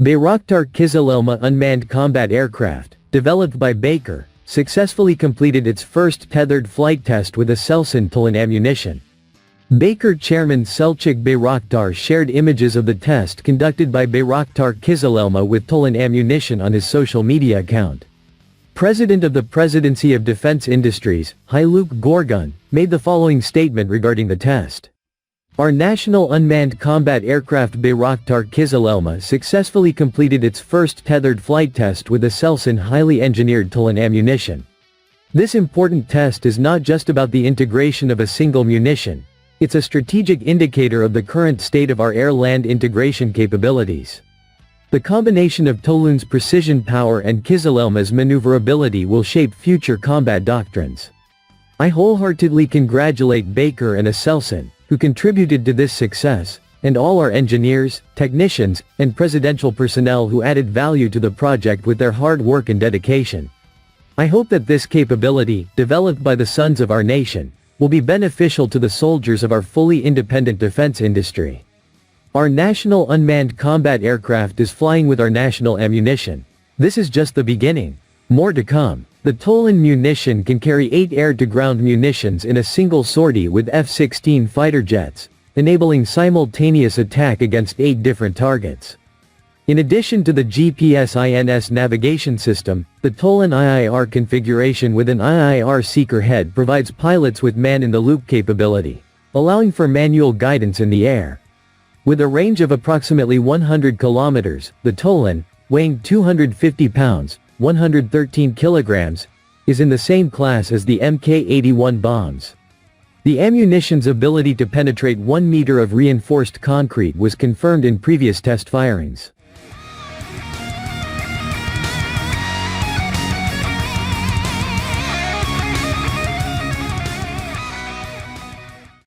Bayraktar KIZILELMA unmanned combat aircraft, developed by Baykar, successfully completed its first tethered flight test with ASELSAN TOLUN ammunition. Baykar chairman Selçuk Bayraktar shared images of the test conducted by Bayraktar KIZILELMA with TOLUN ammunition on his social media account. President of the Presidency of Defense Industries, Haluk Gorgun, made the following statement regarding the test. Our national unmanned combat aircraft Bayraktar KIZILELMA successfully completed its first tethered flight test with ASELSAN highly engineered TOLUN ammunition. This important test is not just about the integration of a single munition, it's a strategic indicator of the current state of our air-land integration capabilities. The combination of TOLUN's precision power and KIZILELMA's maneuverability will shape future combat doctrines. I wholeheartedly congratulate Baykar and ASELSAN, who contributed to this success, and all our engineers, technicians, and presidential personnel who added value to the project with their hard work and dedication. I hope that this capability, developed by the sons of our nation, will be beneficial to the soldiers of our fully independent defense industry. Our national unmanned combat aircraft is flying with our national ammunition. This is just the beginning. More to come. The TOLUN munition can carry 8 air-to-ground munitions in a single sortie with F-16 fighter jets, enabling simultaneous attack against 8 different targets. In addition to the GPS-INS navigation system, the TOLUN-IIR configuration with an IIR seeker head provides pilots with man-in-the-loop capability, allowing for manual guidance in the air. With a range of approximately 100 kilometers, the TOLUN, weighing 250 pounds, 113 kilograms, is in the same class as the Mk-81 bombs. The ammunition's ability to penetrate 1 meter of reinforced concrete was confirmed in previous test firings.